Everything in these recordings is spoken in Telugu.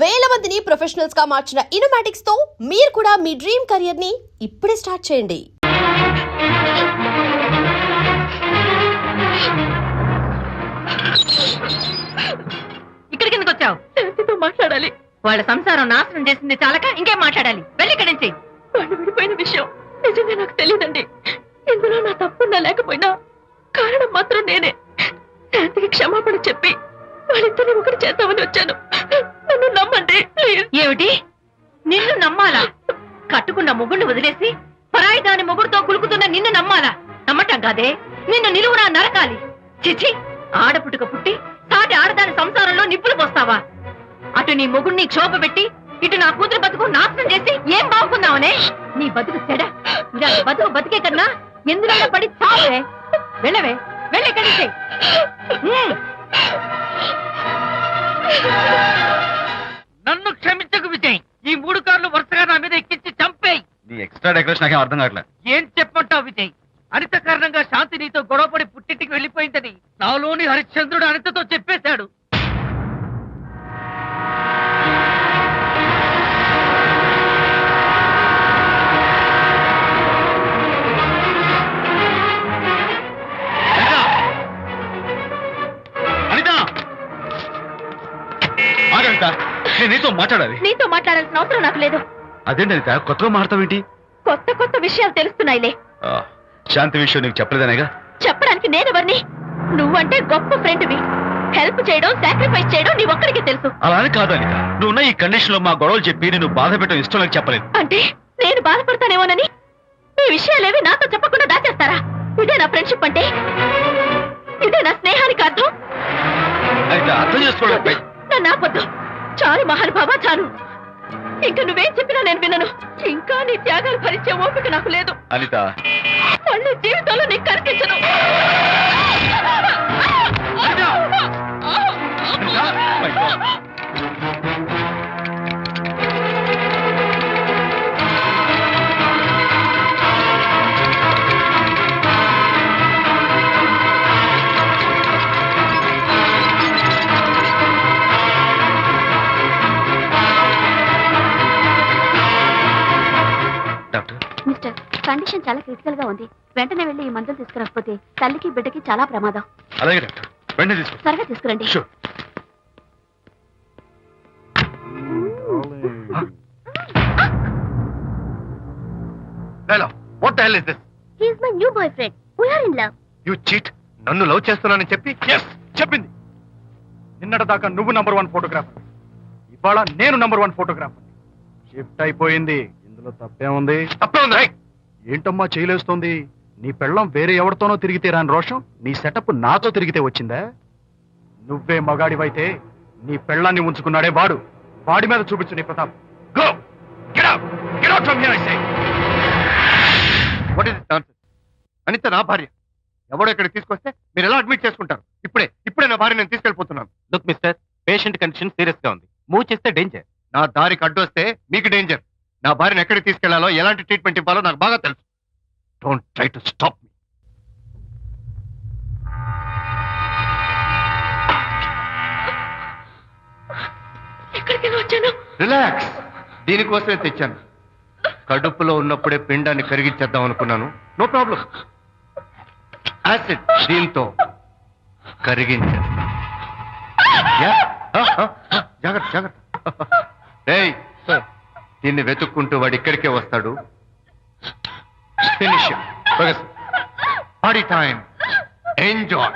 వేల మందిని ప్రొఫెషనల్స్ గా మార్చిన ఇనోమాటిక్స్ తో మీరు కూడా మీ డ్రీమ్ కెరియర్ ని ఇప్పుడే స్టార్ట్ చేయండి. ఇక్కడికి ఎందుకు వచ్చావు? శాంతితో మాట్లాడాలి. వాళ్ళ సంసారం నాశనం చేసింది చాలక ఇంకేం మాట్లాడాలి? వెళ్ళి ఇక్కడి నుంచి. వాళ్ళు విడిపోయిన విషయం నిజంగా నాకు తెలియదండి. ఇందులో నా తప్పున్నా లేకపోయినా కారణం మాత్రం నేనే. శాంతికి క్షమాపణ చెప్పి వాళ్ళిద్దరిని ఒకటి చేద్దామని వచ్చాను. నన్ను నమ్మండి ప్లీజ్. ఏమిటి? నిన్ను నమ్మాలా? కట్టుకున్న మొగుడిని వదిలేసి పరాయి దాని మొగుడుతో కులుకుతున్న నిన్ను నమ్మాలా? నమ్మటం కాదే, నిన్ను నిలువునా నరకాలి. చిచి, ఆడపుట్టుక పుట్టి సాటి ఆడదాని సంసారంలో నిప్పులు పోస్తావా? అటు నీ మొగుడిని క్షోభ పెట్టి ఇటు నా కూతురు బతుకు నాశనం చేసి ఏం బాగుకుందామనే? నీ బతుకు చెడ. ఇలా బతుకు బతికే కన్నా ఎందులో పడి చావే. వెళ్ళవే, వెళ్ళి కలిసి. నన్ను క్షమించకు విజయ్. ఈ 3 కార్లు వరుసగా నా మీద ఎక్కించి చంపేయి. నీ ఎక్స్ట్రా డెకరేషన్ నాకేం అర్థం కావట్లేదు. ఏం చెప్పంటావు విజయ్? అనిత కారణంగా శాంతి నీతో గొడవపడి పుట్టింటికి వెళ్ళిపోయిందని నాలోని హరిశ్చంద్రుడు అనితతో చెప్పేశాడు. నీతో మాట్లాడాలి. నీతో మాట్లాడాల్సిన అవసరం నాకు లేదు. అదేంటి అనిత, కొత్తగా మాట్లాడతావేంటి? కొత్త కొత్త విషయాలు తెలుస్తున్నాయిలే. శాంతి విషయం నీకు చెప్పలేదనేగా? చెప్పడానికి నేనెవరిని? నువ్వంటే గొప్ప ఫ్రెండ్వి. హెల్ప్ చేయడం, సాక్రిఫైస్ చేయడం నీ ఒక్కడికే తెలుసు. అలా అని కాదు అనిత, నువ్వున్న ఈ కండిషన్ లో మా గొడవలు చెప్పి నేను బాధ పెట్టడం ఇష్టం నాకు చెప్పలేదు. అంటే నేను బాధపడతానేమోనని ఈ విషయాలేవి నాతో చెప్పకుండా దాచేస్తారా? ఇదే నా ఫ్రెండ్షిప్ అంటే? ఇదే నా స్నేహానికి అర్థం? అనిత, అర్థం చేసుకోవడం. నన్ను ఆపొద్దు. చాలు మహానుభావా, చాలు. ఇంకా నువ్వేం చెప్పినా నేను వినను. ఇంకా నీ త్యాగాలు భరించే ఓపిక నాకు లేదు. అనిత, మళ్ళీ జీవితంలో నీకు కనిపించను. మిస్టర్, కండిషన్ చాలా క్రిటికల్ గా ఉంది. వెంటనే వెళ్ళి ఈ మందులు తీసుకురాకపోతే తల్లికి బిడ్డకి చాలా ప్రమాదం. అలాగే డాక్టర్, వెంటనే తీసుకో. త్వరగా తీసుకురండి. Sure. Hello, what the hell is this? He is my new boyfriend. We are in love. You cheat. నన్ను లవ్ చేస్తున్నానని చెప్పి Yes, చెప్పింది. నిన్నటి దాకా నువ్వు నంబర్ 1 ఫోటోగ్రాఫర్, ఇవాళ నేను నంబర్ 1 ఫోటోగ్రాఫర్. షిఫ్ట్ అయిపోయింది. ఇందులో తప్పేముంది? తప్పే ఉంది. ఏంటమ్మా చేయలేస్తోంది? నీ పెళ్ళం వేరే ఎవరితోనో తిరిగితే రాని రోషం నీ సెటప్ నాతో తిరిగితే వచ్చిందా? నువ్వే మగాడివైతే నీ పెళ్ళాన్ని ఉంచుకున్నాడే వాడు, వాడి మీద చూపించు నీ Pratap. Go! Get out! Get out from here, I say! What is this nonsense? Anitha నా భార్య. ఎవడో ఇక్కడికి తీసుకొస్తే మీరు ఎలా అడ్మిట్ చేసుకుంటారు? ఇప్పుడే నా భార్య నేను తీసుకెళ్ళిపోతున్నాను. Look mister, patient condition serious గా ఉంది. మూవ్ చేస్తే డేంజర్. నా దారికి అడ్డు వస్తే మీకు డేంజర్. నా భార్యను ఎక్కడికి తీసుకెళ్లాలో, ఎలాంటి ట్రీట్మెంట్ ఇవ్వాలో నాకు బాగా తెలుసు. Don't try to stop me. ఎక్కడికి వచ్చాను? రిలాక్స్. దీనికోసమే తెచ్చాను. కడుపులో ఉన్నప్పుడే పిండాన్ని కరిగించేద్దాం అనుకున్నాను. No problem. యాసిడ్ దీంతో కరిగించేస్తా. జాగ్రత్త జాగ్రత్త. ఏయ్, దీన్ని వెతుక్కుంటూ వాడు ఇక్కడికే వస్తాడు. Finish party time. Enjoy.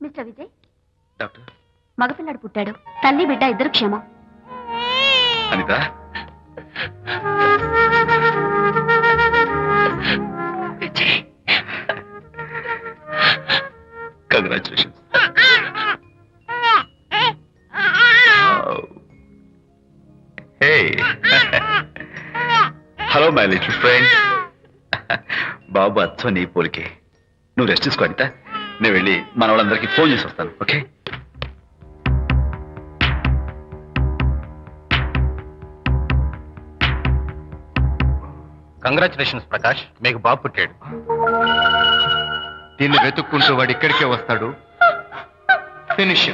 Mister Vijay, doctor మగపిల్లాడు పుట్టాడు. తల్లి బిడ్డ ఇద్దరు క్షేమం. Anitha, congratulations. Hello my little friend. బాబు అచ్చో నీ పోలికే. నువ్వు రెస్ట్ తీసుకో అనిత. నేను వెళ్ళి మన వాళ్ళందరికీ ఫోన్ చేసి వస్తాను. ఓకే? కంగ్రాచులేషన్స్ ప్రకాష్, మీకు బాబు పుట్టాడు. దీన్ని వెతుక్కుంటూ వాడు ఇక్కడికే వస్తాడు. ఫినిష్.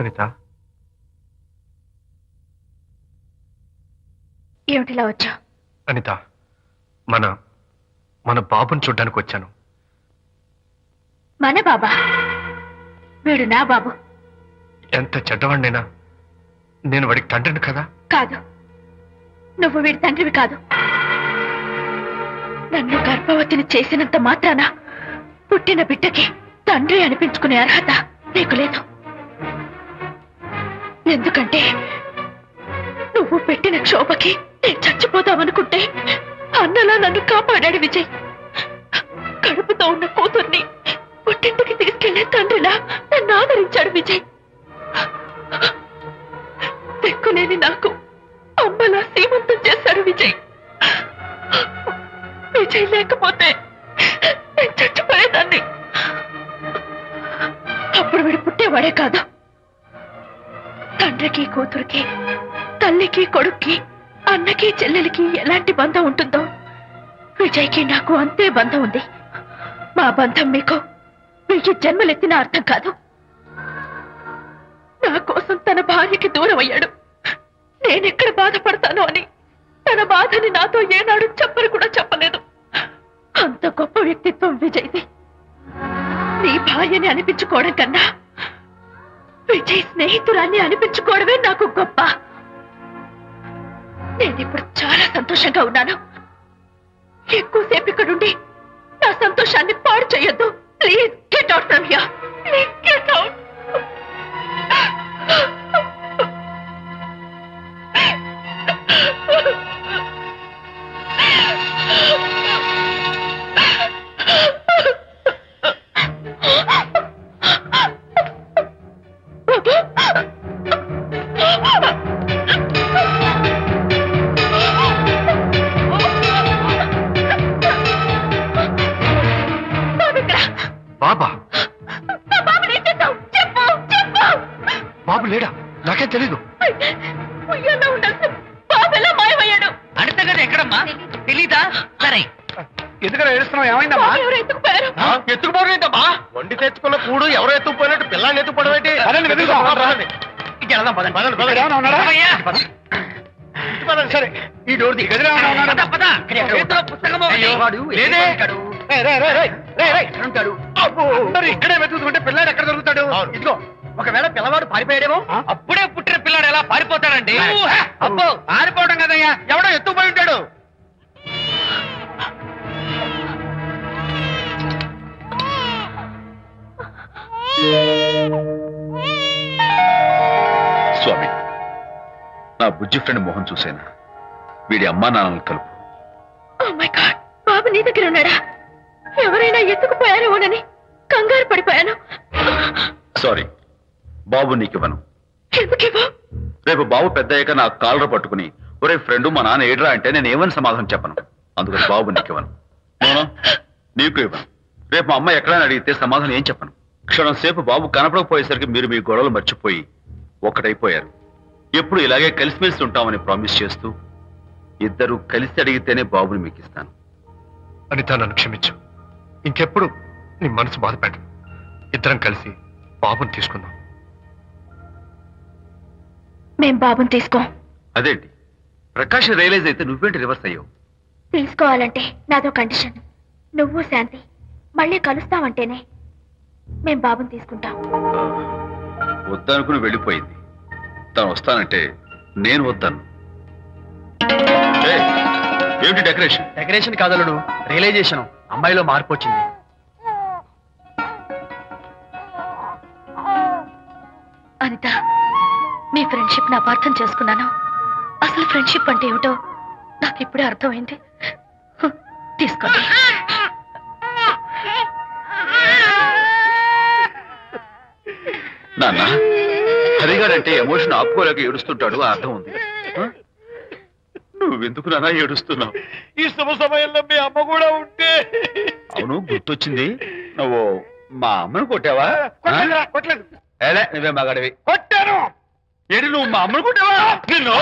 అనిత, ఏమిటిలా వచ్చా? అనిత, మన మన బాబుని చూడ్డానికి వచ్చాను. మన బాబా? వీడు నా బాబు. ఎంత చెడ్డవాడినైనా నేను వాడికి తండ్రిని కదా. కాదు, నువ్వు వీడి తండ్రివి కాదు. నన్ను గర్భవతిని చేసినంత మాత్రాన పుట్టిన బిడ్డకి తండ్రి అనిపించుకునే అర్హత నీకు లేదు. ఎందుకంటే నువ్వు పెట్టిన క్షోభకి నేను చచ్చిపోతామనుకుంటే అన్నలా నన్ను కాపాడాడు విజయ్. కడుపుతో ఉన్న కూతుర్ని పుట్టింటికి తీసుకెళ్లే తండ్రిలా నన్ను ఆదరించాడు విజయ్. దిక్కులేని నాకు అమ్మలా సీమంతం చేశాడు విజయ్. విజయ్ లేకపోతే నేను చచ్చిపోయేదాన్ని. అప్పుడు వీడు పుట్టేవాడే కాదు. తండ్రికి కూతురికి, తల్లికి కొడుక్కి, అన్నకి చెల్లెలికి ఎలాంటి బంధం ఉంటుందో విజయ్కి నాకు అంతే బంధం ఉంది. మా బంధం మీకు 1000 జన్మలెత్తిన అర్థం కాదు. నా కోసం తన భార్యకి దూరం అయ్యాడు. నేనెక్కడ బాధపడతానో అని తన బాధని నాతో ఏనాడు చెప్పని కూడా చెప్పలేదు. అంత గొప్ప వ్యక్తిత్వం విజయ్ది. నీ భార్యని అనిపించుకోవడం కన్నా విజయ్ స్నేహితురాన్ని అనిపించుకోవడమే నాకు గొప్ప. నేనిప్పుడు చాలా సంతోషంగా ఉన్నాను. ఎక్కువసేపు ఇక్కడుండి నా సంతోషాన్ని పాడు చేయొద్దు. Please get out from here. Please get out. బాబా? బాబు ఏం చేస్తావు? చెప్పు చెప్పు. బాబు లేడా? నాకేం తెలీదు. ఉయ్యాలో ఉండాల్సిన బాబు ఎలా మాయమయ్యాడు? అడతగది ఎక్కడమ్మా? తెలీదా? సరే, ఎందుకలా ఏడుస్తున్నావు? ఏమైందమ్మా? బాబు ఎవరు ఎత్తుకుపోయారు? ఎత్తుకుపోవడం ఏంటమ్మా? వండి తెచ్చుకున్న కూడు ఎవరో ఎత్తుకుపోయినట్టు పిల్లాన్ని ఎత్తుకుపోవడం ఏంటి? సరే, ఈ డోర్ ది గదిలో ఇక్కడే వెతుకుతుంటే పిల్లాడు ఎక్కడ దొరుకుతాడు? ఇదిగో, ఒకవేళ పిల్లవాడు పారిపోయాడేమో. అప్పుడే పుట్టిన పిల్లాడు ఎలా పారిపోతాడండి? అబ్బో, పారిపోవడం కదయ్యా, ఎవడో ఎత్తుకుపోయి ఉంటాడు. స్వామి, నా బుజ్జి ఫ్రెండ్ మోహన్ చూసేనా? వీడి అమ్మా నాన్నలు కలుపు. Oh my God, బాబు నీ దగ్గర ఉన్నాడా? ఎవరైనా ఎత్తుకుపోయారేమోనని కంగారు పడిపోయాను. సారీ, బాబు నీకివ్వను. ఎందుకేవో? రేపు బాబు పెద్దయ్యాక నా కాలర్ పట్టుకుని ఒరే ఫ్రెండ్ మా నాన్న ఏడ్రా అంటే నేను ఏమని సమాధానం చెప్పను. అందుకని బాబు నీకివ్వను. నోనో, నీకు ఇవ్వను. రేపు మా అమ్మ ఎక్కడైనా అడిగితే సమాధానం ఏం చెప్పను. క్షణం సేపు బాబు కనపడకపోయేసరికి మీరు మీ గొడవలు మర్చిపోయి ఒక్కటైపోయారు. ఎప్పుడు ఇలాగే కలిసిమెలిసి ఉంటామని ప్రామిస్ చేస్తూ ఇద్దరు కలిసి అడిగితేనే బాబుని మీకు ఇస్తాను. అనిత, నన్ను క్షమించు. ఇంకెప్పుడు నీ మనసు బాధపెట్టను. ఇద్దరం కలిసి బాబుని తీసుకుందాం. మేం బాబుని తీసుకోం. అదేంటి ప్రకాష్ రియలైజ్ అయితే నువ్వేంటి రివర్స్ అయ్యావు? తీసుకోవాలంటే నాదో కండిషన్. నువ్వు శాంతి మళ్ళీ కలుస్తావంటేనే మేం బాబుని తీసుకుంటాం. వద్దనుకుని వెళ్ళిపోయింది. తను వస్తానంటే నేను వద్దాను. ఏమిటి డెకరేషన్? Decoration కాదలుడు, realisation. అమ్మాయిలో మార్పు వచ్చింది. అనిత, మీ ఫ్రెండ్షిప్ నా అపార్థం చేసుకున్నాను. అసలు ఫ్రెండ్షిప్ అంటే ఏమిటో నాకు ఇప్పుడే అర్థమైంది. తీసుకోండి. నాన్న హరిగాడంటే ఎమోషన్ ఆపుకోలేక ఏడుస్తుంటాడు, ఆ అర్థం ఉంది. ఆ? నువ్వెందుకు నాన్న ఏడుస్తున్నావు? ఈ శుభ సమయంలో మీ అమ్మ కూడా ఉంటే. అవును, గుర్తొచ్చింది. నువ్వు మా అమ్మను కొట్టావా? కొట్టలేదు. ఏలే, నువ్వే మగాడివి. కొట్టాను. ఏడి, నువ్వు మా అమ్మను కొట్టావా? నిన్ను